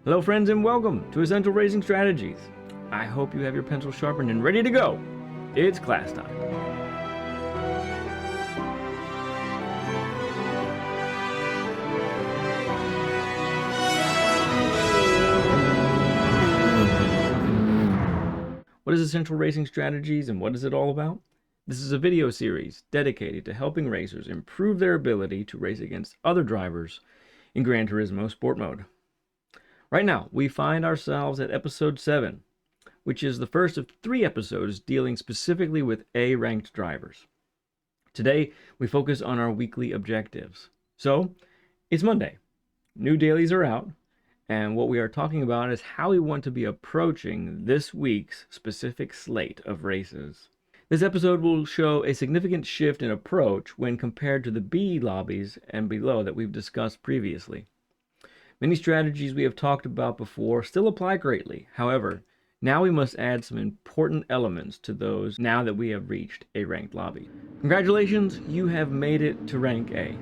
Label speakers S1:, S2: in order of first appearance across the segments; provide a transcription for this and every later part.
S1: Hello friends and welcome to Essential Racing Strategies. I hope you have your pencil sharpened and ready to go. It's class time. What is Essential Racing Strategies and what is it all about? This is a video series dedicated to helping racers improve their ability to race against other drivers in Gran Turismo Sport Mode. Right now, we find ourselves at episode 7, which is the first of 3 episodes dealing specifically with A-ranked drivers. Today, we focus on our weekly objectives. So, it's Monday. New dailies are out, and what we are talking about is how we want to be approaching this week's specific slate of races. This episode will show a significant shift in approach when compared to the B lobbies and below that we've discussed previously. Many strategies we have talked about before still apply greatly. However, now we must add some important elements to those now that we have reached a ranked lobby. Congratulations, you have made it to rank A.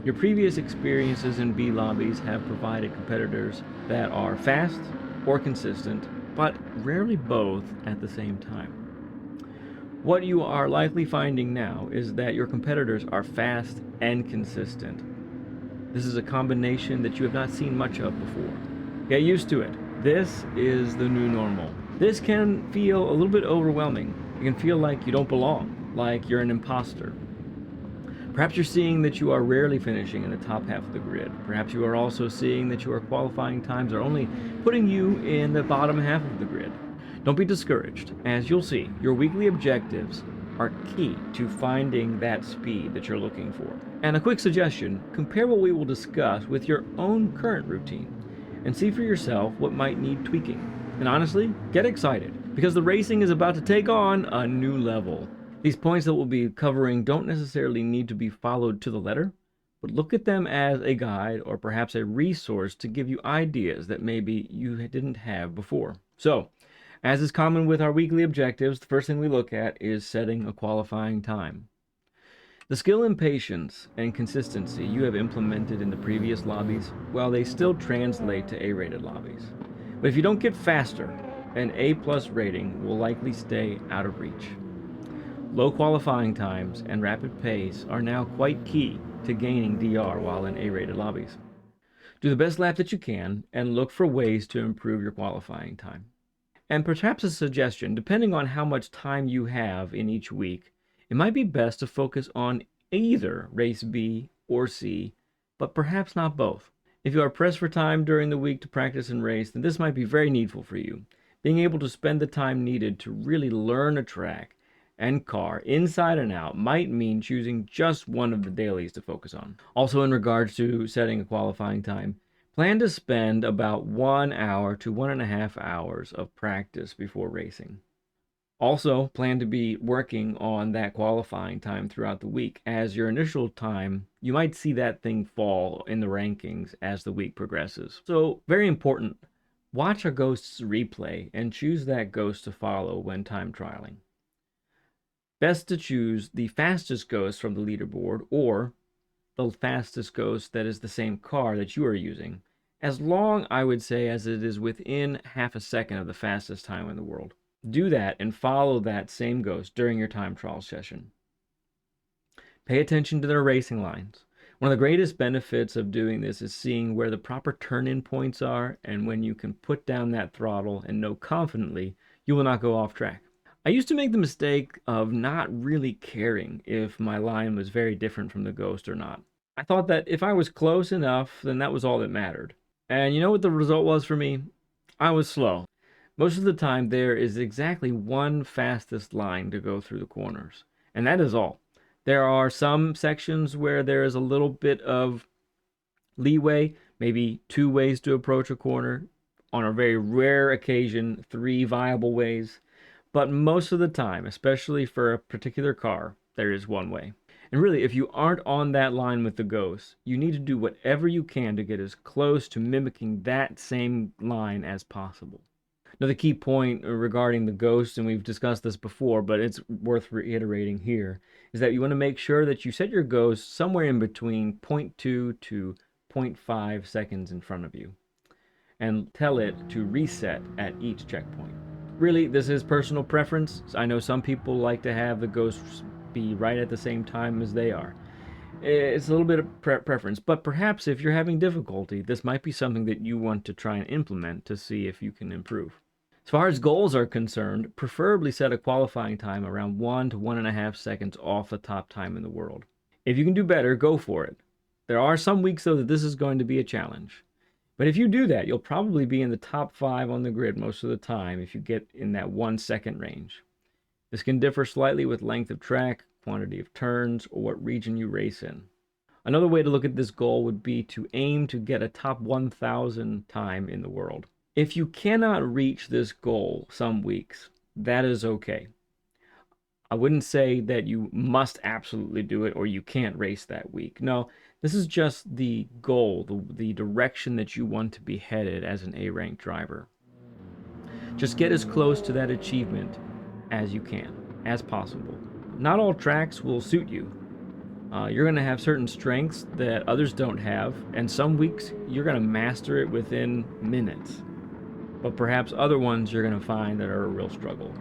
S1: Your previous experiences in B lobbies have provided competitors that are fast or consistent, but rarely both at the same time. What you are likely finding now is that your competitors are fast and consistent. This is a combination that you have not seen much of before. Get used to it. This is the new normal. This can feel a little bit overwhelming. It can feel like you don't belong, like you're an imposter. Perhaps you're seeing that you are rarely finishing in the top half of the grid. Perhaps you are also seeing that your qualifying times are only putting you in the bottom half of the grid. Don't be discouraged. As you'll see, your weekly objectives are key to finding that speed that you're looking for. And a quick suggestion, compare what we will discuss with your own current routine and see for yourself what might need tweaking. And honestly, get excited because the racing is about to take on a new level. These points that we'll be covering don't necessarily need to be followed to the letter, but look at them as a guide or perhaps a resource to give you ideas that maybe you didn't have before. So, as is common with our weekly objectives, the first thing we look at is setting a qualifying time. The skill and patience and consistency you have implemented in the previous lobbies, well, they still translate to A-rated lobbies. But if you don't get faster, an A+ rating will likely stay out of reach. Low qualifying times and rapid pace are now quite key to gaining DR while in A-rated lobbies. Do the best lap that you can and look for ways to improve your qualifying time. And perhaps a suggestion, depending on how much time you have in each week, it might be best to focus on either race B or C, but perhaps not both. If you are pressed for time during the week to practice and race, then this might be very needful for you. Being able to spend the time needed to really learn a track and car inside and out might mean choosing just one of the dailies to focus on. Also, in regards to setting a qualifying time, plan to spend about 1 hour to 1.5 hours of practice before racing. Also, plan to be working on that qualifying time throughout the week. As your initial time, you might see that thing fall in the rankings as the week progresses. So, very important, watch a ghost's replay and choose that ghost to follow when time trialing. Best to choose the fastest ghost from the leaderboard or the fastest ghost that is the same car that you are using, as long, I would say, as it is within half a second of the fastest time in the world. Do that and follow that same ghost during your time trial session. Pay attention to their racing lines. One of the greatest benefits of doing this is seeing where the proper turn-in points are and when you can put down that throttle and know confidently you will not go off track. I used to make the mistake of not really caring if my line was very different from the ghost or not. I thought that if I was close enough, then that was all that mattered. And you know what the result was for me? I was slow. Most of the time, there is exactly one fastest line to go through the corners, and that is all. There are some sections where there is a little bit of leeway, maybe 2 ways to approach a corner, on a very rare occasion, 3 viable ways, but most of the time, especially for a particular car, there is 1 way. And really, if you aren't on that line with the ghost, you need to do whatever you can to get as close to mimicking that same line as possible. Another key point regarding the ghost, and we've discussed this before, but it's worth reiterating here, is that you want to make sure that you set your ghost somewhere in between 0.2 to 0.5 seconds in front of you. and tell it to reset at each checkpoint. Really, this is personal preference. I know some people like to have the ghosts be right at the same time as they are. It's a little bit of preference, but perhaps if you're having difficulty, this might be something that you want to try and implement to see if you can improve. As far as goals are concerned, preferably set a qualifying time around 1 to 1.5 seconds off the top time in the world. If you can do better, go for it. There are some weeks, though, that this is going to be a challenge. But if you do that, you'll probably be in the top 5 on the grid most of the time if you get in that 1 second range. This can differ slightly with length of track, quantity of turns, or what region you race in. Another way to look at this goal would be to aim to get a top 1,000 time in the world. If you cannot reach this goal some weeks, that is okay. I wouldn't say that you must absolutely do it or you can't race that week. No, this is just the goal, the direction that you want to be headed as an A-rank driver. Just get as close to that achievement as you can, as possible. Not all tracks will suit you. You're going to have certain strengths that others don't have, and some weeks you're going to master it within minutes. But perhaps other ones you're going to find that are a real struggle.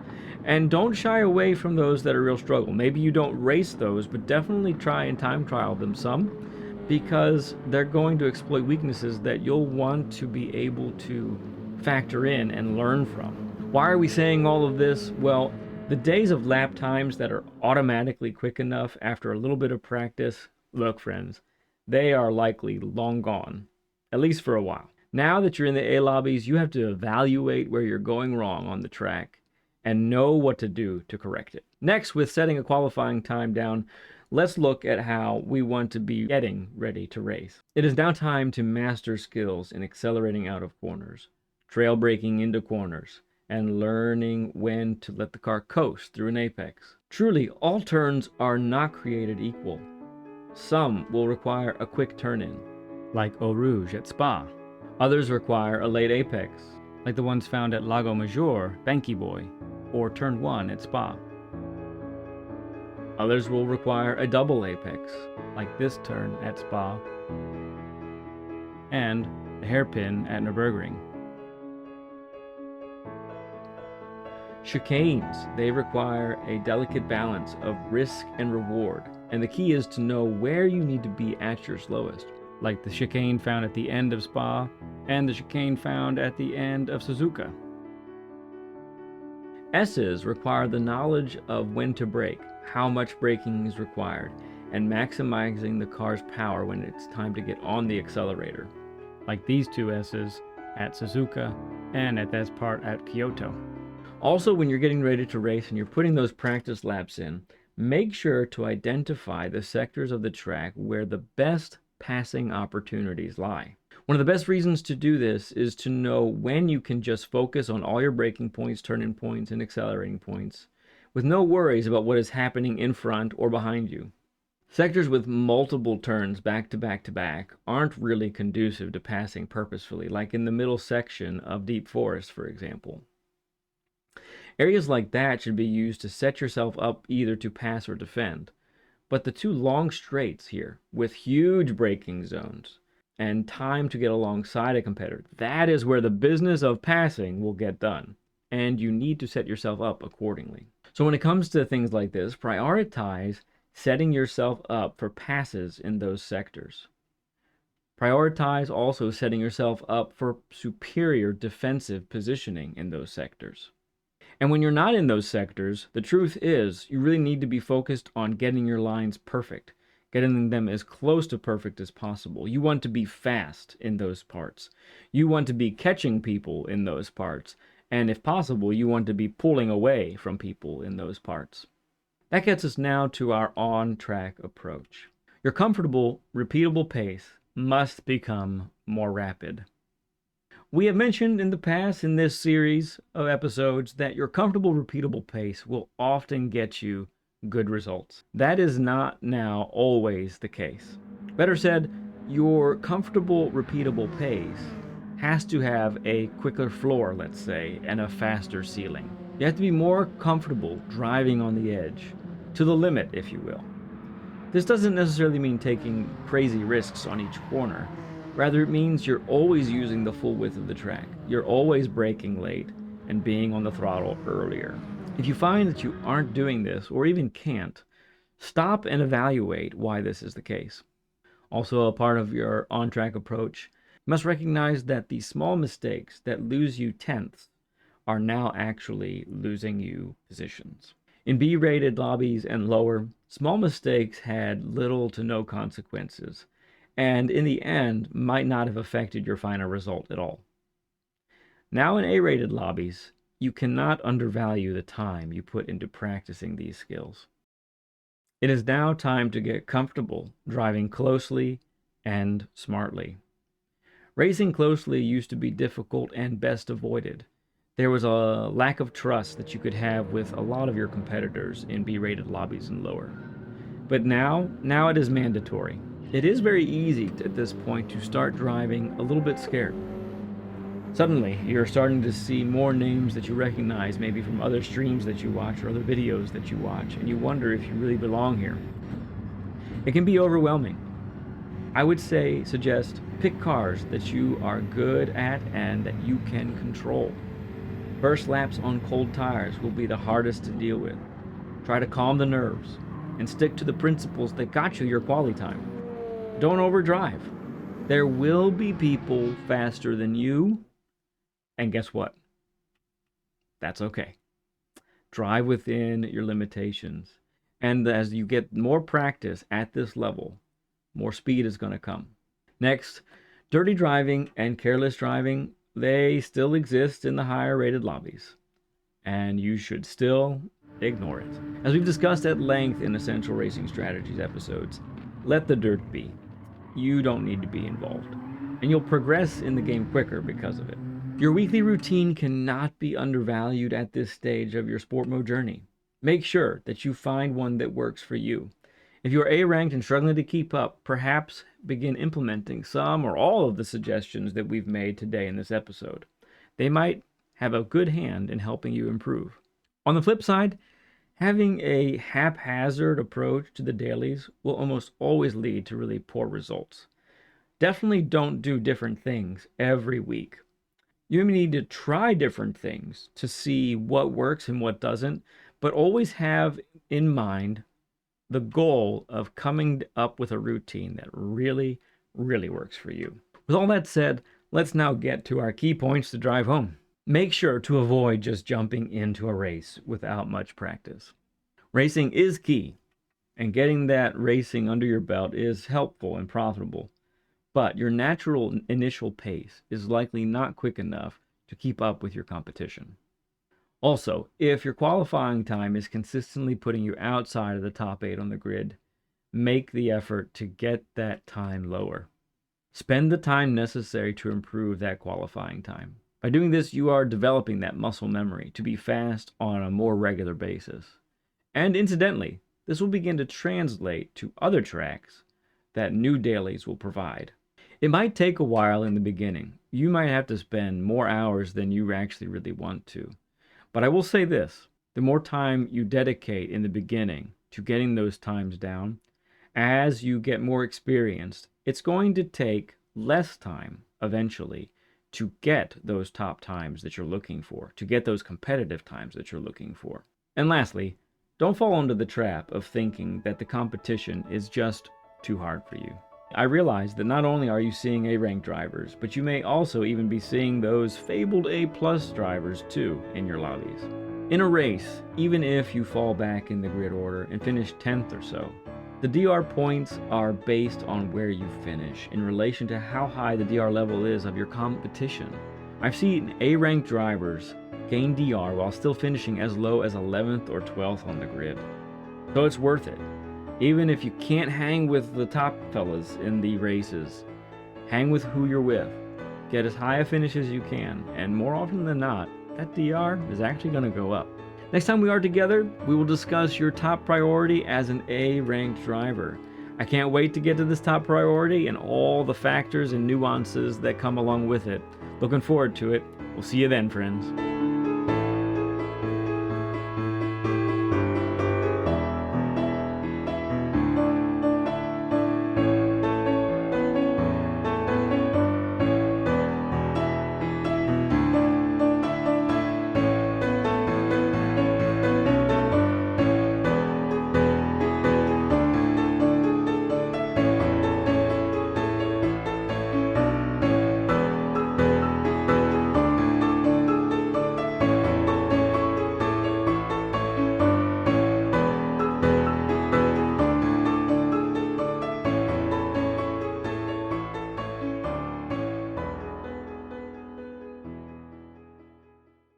S1: And don't shy away from those that are a real struggle. Maybe you don't race those, but definitely try and time trial them some, because they're going to exploit weaknesses that you'll want to be able to factor in and learn from. Why are we saying all of this? Well, the days of lap times that are automatically quick enough after a little bit of practice, look friends, they are likely long gone, at least for a while. Now that you're in the A lobbies, you have to evaluate where you're going wrong on the track and know what to do to correct it. Next, with setting a qualifying time down, let's look at how we want to be getting ready to race. It is now time to master skills in accelerating out of corners, trail braking into corners, and learning when to let the car coast through an apex. Truly, all turns are not created equal. Some will require a quick turn-in,
S2: like Eau Rouge at Spa.
S1: Others require a late apex,
S2: like the ones found at Lago Maggiore, Banky Boy, or Turn 1 at Spa.
S1: Others will require a double apex,
S2: like this turn at Spa, and the hairpin at Nürburgring.
S1: Chicanes, they require a delicate balance of risk and reward, and the key is to know where you need to be at your slowest.
S2: Like the chicane found at the end of Spa, and the chicane found at the end of Suzuka.
S1: S's require the knowledge of when to brake, how much braking is required, and maximizing the car's power when it's time to get on the accelerator.
S2: Like these two S's at Suzuka and at this part at Kyoto.
S1: Also, when you're getting ready to race and you're putting those practice laps in, make sure to identify the sectors of the track where the best passing opportunities lie. One of the best reasons to do this is to know when you can just focus on all your braking points, turning points, and accelerating points, with no worries about what is happening in front or behind you. Sectors with multiple turns back to back to back aren't really conducive to passing purposefully, like in the middle section of Deep Forest, for example. Areas like that should be used to set yourself up either to pass or defend. But the two long straights here, with huge braking zones, and time to get alongside a competitor, that is where the business of passing will get done, and you need to set yourself up accordingly. So when it comes to things like this, prioritize setting yourself up for passes in those sectors. Prioritize also setting yourself up for superior defensive positioning in those sectors. And when you're not in those sectors, the truth is you really need to be focused on getting your lines perfect, getting them as close to perfect as possible. You want to be fast in those parts. You want to be catching people in those parts. And if possible, you want to be pulling away from people in those parts. That gets us now to our on-track approach. Your comfortable, repeatable pace must become more rapid. We have mentioned in the past in this series of episodes that your comfortable, repeatable pace will often get you good results. That is not now always the case. Better said, your comfortable, repeatable pace has to have a quicker floor, let's say, and a faster ceiling. You have to be more comfortable driving on the edge, to the limit, if you will. This doesn't necessarily mean taking crazy risks on each corner, Rather, it means you're always using the full width of the track. You're always braking late and being on the throttle earlier. If you find that you aren't doing this, or even can't, stop and evaluate why this is the case. Also, a part of your on-track approach, you must recognize that the small mistakes that lose you tenths are now actually losing you positions. In B-rated lobbies and lower, small mistakes had little to no consequences, and in the end might not have affected your final result at all. Now in A-rated lobbies, you cannot undervalue the time you put into practicing these skills. It is now time to get comfortable driving closely and smartly. Racing closely used to be difficult and best avoided. There was a lack of trust that you could have with a lot of your competitors in B-rated lobbies and lower. But now it is mandatory. It is very easy at this point to start driving a little bit scared. Suddenly, you're starting to see more names that you recognize, maybe from other streams that you watch or other videos that you watch, and you wonder if you really belong here. It can be overwhelming. I would suggest pick cars that you are good at and that you can control. First laps on cold tires will be the hardest to deal with. Try to calm the nerves and stick to the principles that got you your quali time. Don't overdrive. There will be people faster than you, and guess what? That's okay. Drive within your limitations, and as you get more practice at this level, more speed is going to come. Next, dirty driving and careless driving, they still exist in the higher rated lobbies, and you should still ignore it. As we've discussed at length in Essential Racing Strategies episodes, let the dirt be. You don't need to be involved, and you'll progress in the game quicker because of it. Your weekly routine cannot be undervalued at this stage of your sport mode journey. Make sure that you find one that works for you. If you are A-ranked and struggling to keep up, perhaps begin implementing some or all of the suggestions that we've made today in this episode. They might have a good hand in helping you improve. On the flip side, having a haphazard approach to the dailies will almost always lead to really poor results. Definitely don't do different things every week. You may need to try different things to see what works and what doesn't, but always have in mind the goal of coming up with a routine that really, really works for you. With all that said, let's now get to our key points to drive home. Make sure to avoid just jumping into a race without much practice. Racing is key, and getting that racing under your belt is helpful and profitable, but your natural initial pace is likely not quick enough to keep up with your competition. Also, if your qualifying time is consistently putting you outside of the top 8 on the grid, make the effort to get that time lower. Spend the time necessary to improve that qualifying time. By doing this, you are developing that muscle memory to be fast on a more regular basis. And incidentally, this will begin to translate to other tracks that new dailies will provide. It might take a while in the beginning. You might have to spend more hours than you actually really want to. But I will say this, the more time you dedicate in the beginning to getting those times down, as you get more experienced, it's going to take less time eventually to get those top times that you're looking for, to get those competitive times that you're looking for. And lastly, don't fall into the trap of thinking that the competition is just too hard for you. I realize that not only are you seeing A-ranked drivers, but you may also even be seeing those fabled A-plus drivers too in your lobbies. In a race, even if you fall back in the grid order and finish 10th or so, the DR points are based on where you finish in relation to how high the DR level is of your competition. I've seen A-ranked drivers gain DR while still finishing as low as 11th or 12th on the grid. So it's worth it. Even if you can't hang with the top fellas in the races, hang with who you're with. Get as high a finish as you can, and more often than not, that DR is actually going to go up. Next time we are together, we will discuss your top priority as an A-ranked driver. I can't wait to get to this top priority and all the factors and nuances that come along with it. Looking forward to it. We'll see you then, friends.